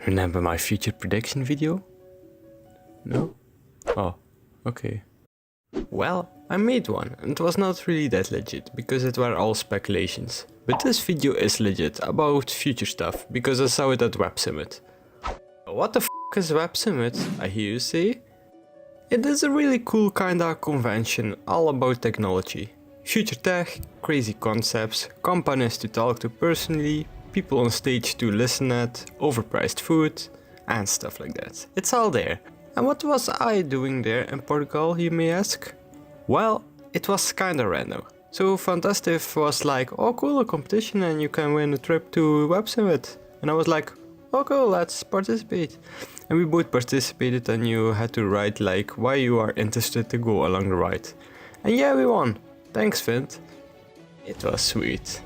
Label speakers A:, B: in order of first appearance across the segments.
A: Remember my future prediction video? No? Oh, okay. Well, I made one and it was not really that legit because it were all speculations. But this video is legit about future stuff because I saw it at Web Summit. What the f is Web Summit, I hear you say? It is a really cool kinda convention all about technology. Future tech, crazy concepts, companies to talk to personally, people on stage to listen at, overpriced food, and stuff like that. It's all there. And what was I doing there in Portgal, you may ask? Well, it was kinda random. So Fantastic was like, oh cool, a competition and you can win a trip to Web Summit. And I was like, oh cool, let's participate. And we both participated and you had to write like why you are interested to go along the ride. And yeah, we won. Thanks, Vint. It was sweet.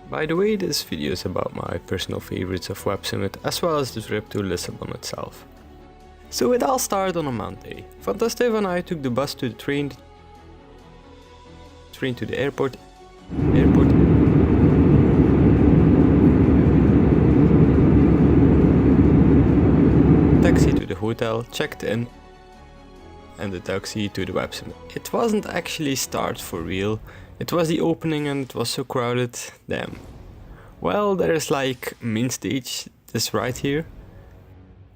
A: By the way, this video is about my personal favorites of Web Summit as well as the trip to Lisbon itself. So it all started on a Monday. Fantastic and I took the bus to the train to the airport, taxi to the hotel, checked in, and the taxi to the Web Summit. It wasn't actually start for real, it was the opening and it was so crowded, damn. Well, there's like main stage, this right here.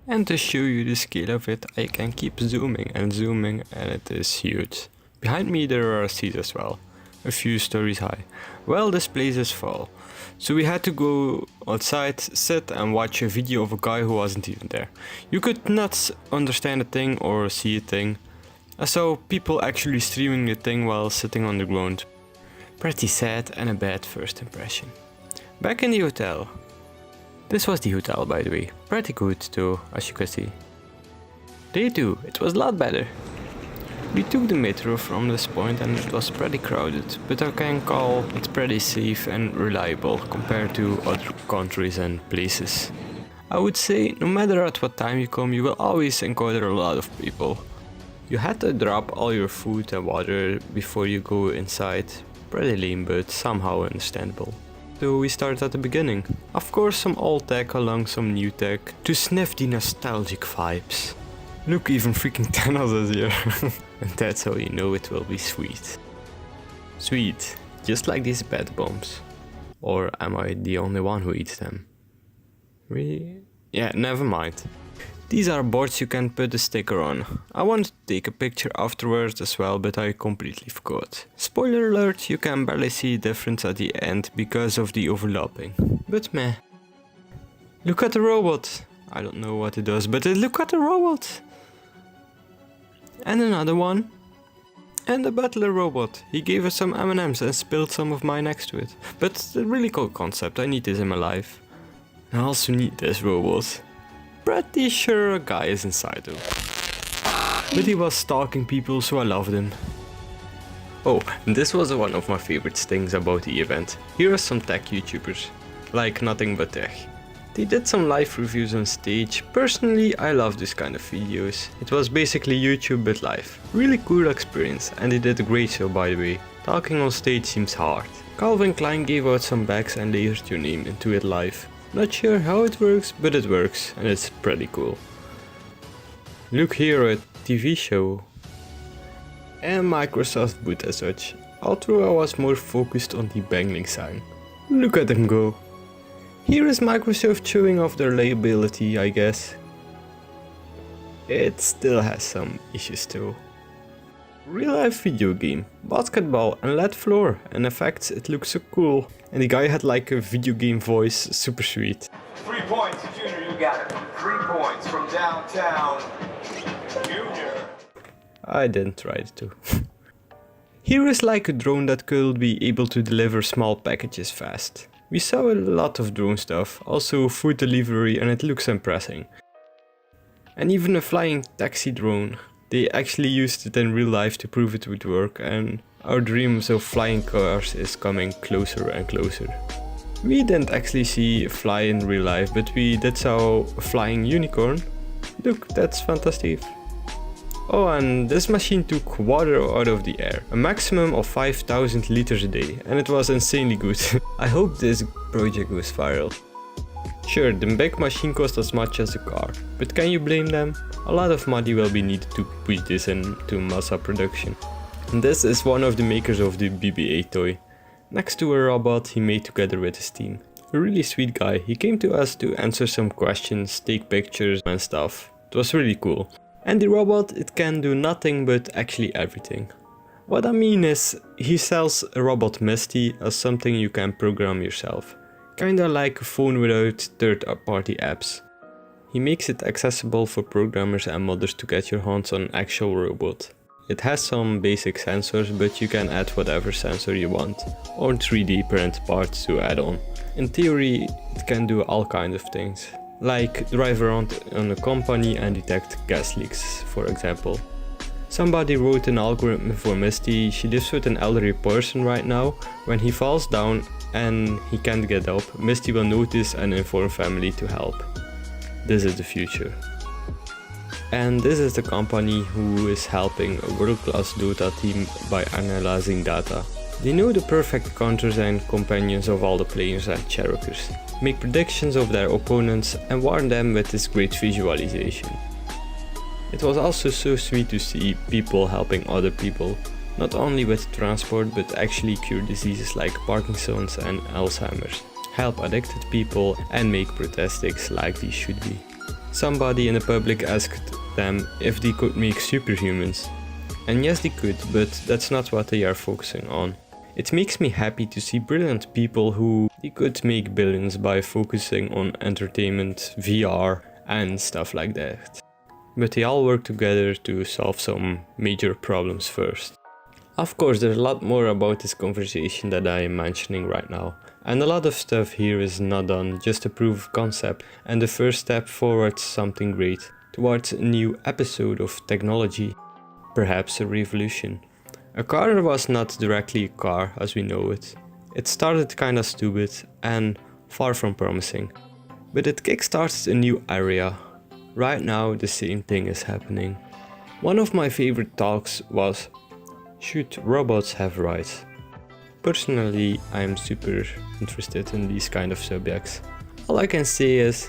A: And to show you the scale of it, I can keep zooming and it is huge. Behind me there are seats as well, a few stories high. Well, this place is full. So we had to go outside, sit and watch a video of a guy who wasn't even there. You could not understand a thing or see a thing. I saw people actually streaming the thing while sitting on the ground. Pretty sad and a bad first impression. Back in the hotel. This was the hotel, by the way. Pretty good too, as you can see. Day 2, it was a lot better. We took the metro from this point and it was pretty crowded, but I can call it pretty safe and reliable compared to other countries and places. I would say no matter at what time you come, you will always encounter a lot of people. You had to drop all your food and water before you go inside. Pretty lame, but somehow understandable. So we start at the beginning. Of course some old tech along some new tech to sniff the nostalgic vibes. Look, even freaking Thanos is here. And that's how you know it will be sweet. Sweet, just like these bad bombs. Or am I the only one who eats them? Really? Yeah, never mind. These are boards you can put a sticker on. I wanted to take a picture afterwards as well, but I completely forgot. Spoiler alert, you can barely see the difference at the end because of the overlapping. But meh. Look at the robot. I don't know what it does, but look at the robot. And another one. And the butler robot. He gave us some M&Ms and spilled some of mine next to it. But a really cool concept, I need this in my life. I also need this robot. Pretty sure a guy is inside though. But he was stalking people, so I loved him. Oh, and this was one of my favorite things about the event. Here are some tech YouTubers. Like nothing but tech. They did some live reviews on stage. Personally, I love this kind of videos. It was basically YouTube but live. Really cool experience and they did a great show, by the way. Talking on stage seems hard. Calvin Klein gave out some bags and layered your name into it live. Not sure how it works, but it works and it's pretty cool. Look here at TV show. And Microsoft booth as such. Although I was more focused on the bangling sign. Look at them go. Here is Microsoft showing off their reliability, I guess. It still has some issues too. Real life video game, basketball and LED floor, and effects, it looks so cool. And the guy had like a video game voice, super sweet.
B: 3 points, Junior, you got it. 3 points from downtown, Junior.
A: I didn't try it too. Here is like a drone that could be able to deliver small packages fast. We saw a lot of drone stuff, also food delivery, and it looks impressive. And even a flying taxi drone. They actually used it in real life to prove it would work, and our dreams of flying cars is coming closer and closer. We didn't actually see a fly in real life, but we did saw a flying unicorn. Look, that's fantastic. Oh, and this machine took water out of the air, a maximum of 5,000 liters a day, and it was insanely good. I hope this project goes viral. Sure, the big machine costs as much as the car, but can you blame them? A lot of money will be needed to push this into mass production. And this is one of the makers of the BB-8 toy. Next to a robot he made together with his team. A really sweet guy. He came to us to answer some questions, take pictures and stuff. It was really cool. And the robot, it can do nothing but actually everything. What I mean is, he sells a robot Misty as something you can program yourself. Kinda like a phone without third-party apps. He makes it accessible for programmers and modders to get your hands on an actual robot. It has some basic sensors, but you can add whatever sensor you want, or 3D print parts to add on. In theory, it can do all kinds of things, like drive around on a company and detect gas leaks, for example. Somebody wrote an algorithm for Misty. She lives with an elderly person right now. When he falls down and he can't get up, Misty will notice and inform family to help. This is the future. And this is the company who is helping a world-class Dota team by analyzing data. They know the perfect counters and companions of all the players and characters, make predictions of their opponents and warn them with this great visualization. It was also so sweet to see people helping other people, not only with transport but actually cure diseases like Parkinson's and Alzheimer's, help addicted people and make prosthetics like these should be. Somebody in the public asked them if they could make superhumans. And yes, they could, but that's not what they are focusing on. It makes me happy to see brilliant people who they could make billions by focusing on entertainment, VR and stuff like that. But they all work together to solve some major problems first. Of course, there's a lot more about this conversation that I am mentioning right now. And a lot of stuff here is not done, just a proof of concept and the first step forward something great, towards a new episode of technology, perhaps a revolution. A car was not directly a car as we know it. It started kinda stupid and far from promising, but it kickstarted a new area. Right now the same thing is happening. One of my favorite talks was, should robots have rights? Personally, I am super interested in these kind of subjects. All I can say is,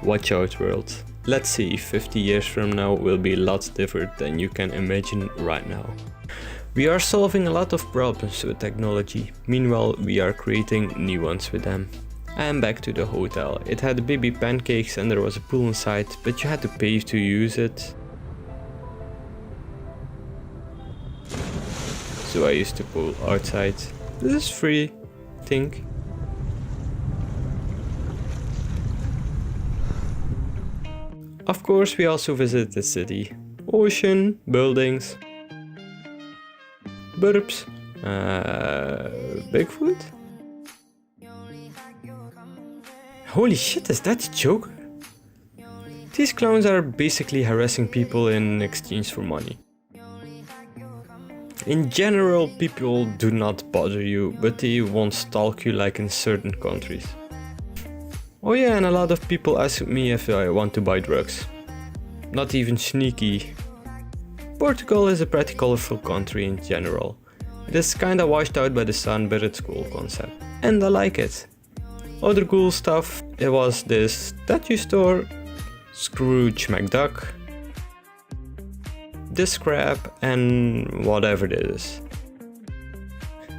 A: watch out world. Let's see, 50 years from now will be a lot different than you can imagine right now. We are solving a lot of problems with technology, meanwhile we are creating new ones with them. And back to the hotel. It had baby pancakes and there was a pool inside, but you had to pay to use it. So I used to pool outside. This is free, I think. Of course, we also visited the city. Ocean, buildings, burps, Bigfoot? Holy shit, is that a joke? These clowns are basically harassing people in exchange for money. In general, people do not bother you, but they won't stalk you like in certain countries. Oh yeah, and a lot of people ask me if I want to buy drugs. Not even sneaky. Portugal is a pretty colorful country in general. It is kinda washed out by the sun, but it's a cool concept. And I like it. Other cool stuff, it was this statue store, Scrooge McDuck, this crab and whatever it is.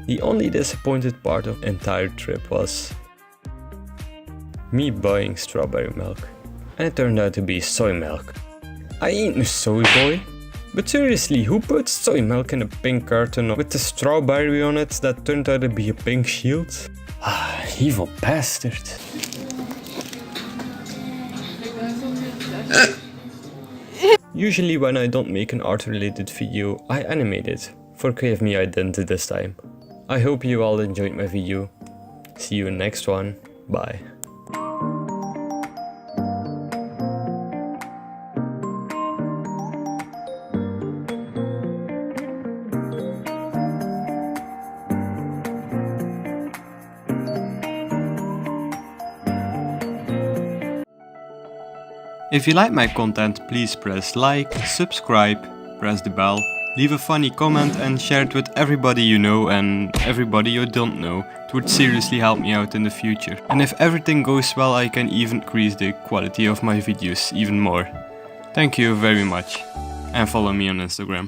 A: The only disappointed part of the entire trip was me buying strawberry milk. And it turned out to be soy milk. I ain't no soy boy. But seriously, who puts soy milk in a pink carton with a strawberry on it that turned out to be a pink shield? Ah, evil bastard. Usually when I don't make an art related video, I animate it. Forgive me, I didn't this time. I hope you all enjoyed my video. See you in next one. Bye. If you like my content, please press like, subscribe, press the bell, Leave a funny comment and share it with everybody you know and everybody you don't know. It would seriously help me out in the future. And if everything goes well, I can even increase the quality of my videos even more. Thank you very much. And follow me on Instagram.